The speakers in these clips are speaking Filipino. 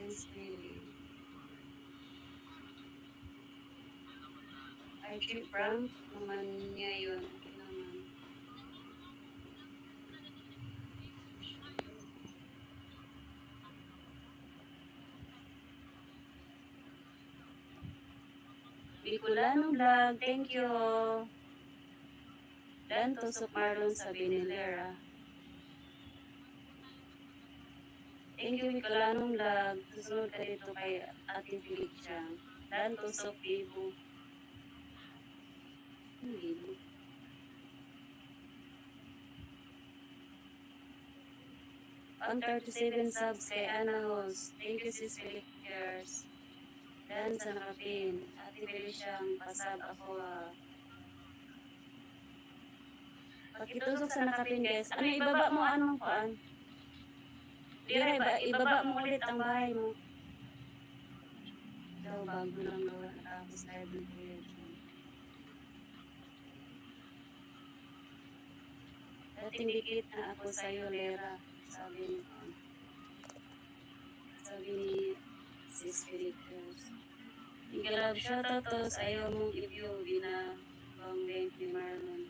Prince Billy. Archie Frank naman niya yun. Okay naman. Bicolano Vlog, thank you. Dan Tusok Marlon sa Binilera. Thank you, Bicolano Vlog. Susunod ka dito kay Ate Felicia. Dan Tusok Bibo. Bibo. Ang 37 subs kay Ana Host. Thank you, sis Felickers. Dan sa nakapin. Ate Felicia, pasab ako Pakitusok sa nakapin, guys. Ano, ibaba mo anong paan? Dire, ibaba mo ulit ang bahay mo. Ikaw, bago lang gawa. Natapos live ng Kuya John. Dating dikit na ako sa'yo, Lera. Sabi ni Sis Felickers. Igalab shoutout to sa ayaw mong i-view binabang bank ni Marlon.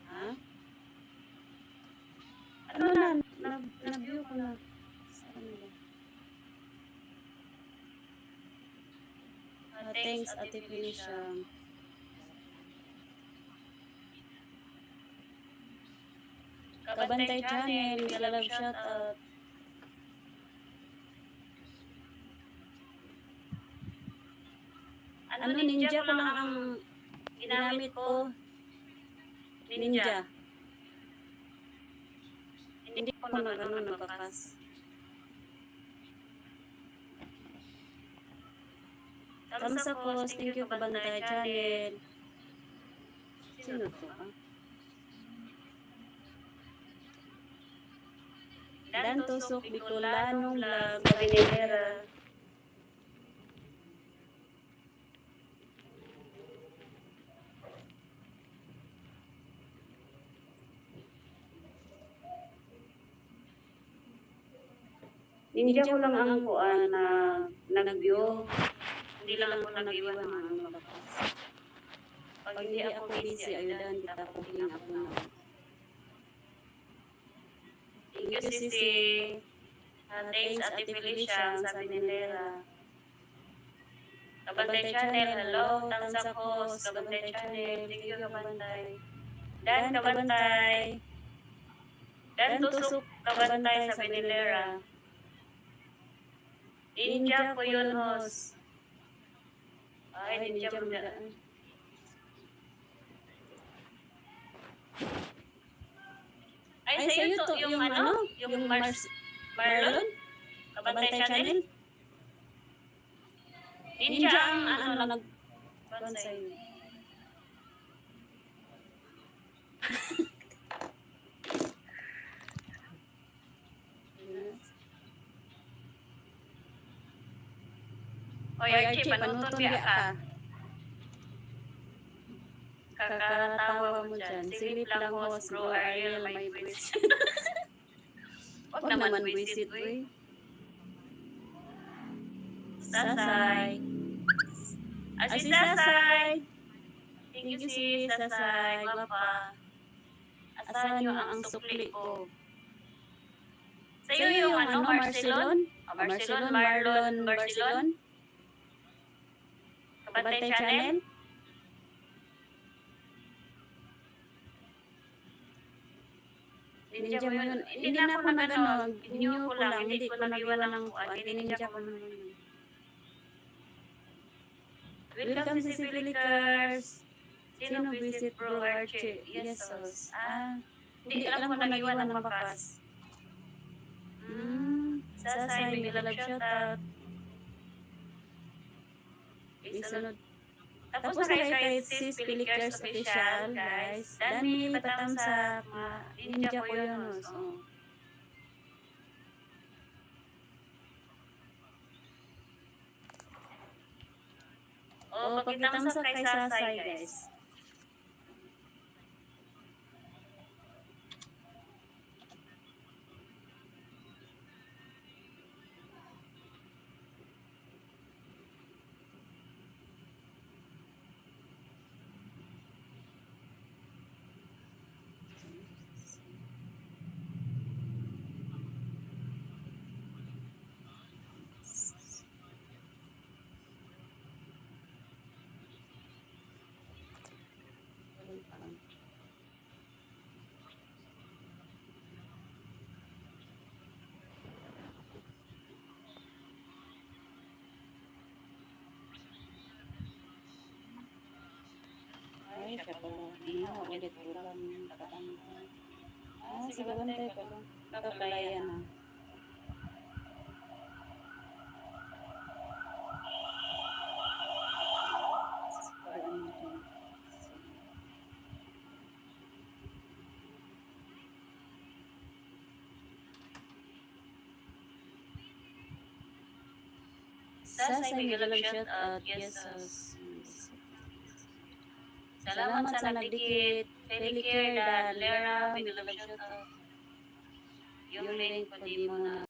Ha? Ano na? Na-view ko na. Saan ba? Thanks, Ate Felicia. Kabantay Channel, Galab shoutout. Ano, ninja ko lang ang ginamit ko. Ninja. Hindi ko nagbakas. Kamsa ko, thank you Kabantay Channel. Sino to? Dan Tusok, Bicolano Vlog, Binilera. Ninja ko lang ang kuan na nag-view. Hindi lang ako nag-iwan ng mga bakas. Pag hindi ako busy, ayudan kita cooking ako na. Thank you, Sisi. Thanks, Ate Felicia, sa Binilera. Kabantay Channel, hello. Tamsa Host, Kabantay Channel. Thank you, Kabantay. Dan Kabantay. Dan Tusok Kabantay sa Binilera. Ninja ko yun, Host. Ay, ninja mo daan. Ay, sa'yo to, yung ano? Yung Marlon? Kabantay Channel? Ninja ang ano, nag-ban sa'yo. Oy, Archie, panuntun biya ka. Kakatawa mo dyan. Silip lang, Host, bro. Ariel, may buwisit. Huwag naman buwisit, uy. Sasay. Si Sasay. Thank you, sis, Sasay. Gwapa. Asahan nyo ang sukli ko. Sa'yo yung ano, Marcelon? Marcelon, Marlon, Barcelon? Kabantay Channel? Ninja mo yun. Hindi na ako nag-ano. Inyo ko lang. Hindi ko nag-iwan ng kuan. Ninja ko naman yun. Welcome to Sipilikers. Sino visit bro Archie? Yes, sos. Hindi alam ko nag-iwan ng bakas. Sasay, Bigalab shoutout. Isunod. Tapos na kay Sis Pilikers Official, guys. Dani, patamsak. Ninja ko yun. Pakitamsak kay Sasay, guys. Ay, siya pala. Ginawa ulit ulam yung kataan ko. Sige, bantay ko lang. Ito pala yan ah. Paraan mo dyan. Sasay Miguelab shout out. Yes, salamat sa nagdikit. Pelicare dan Lera Miguelab shout out. Yung link pwede mo na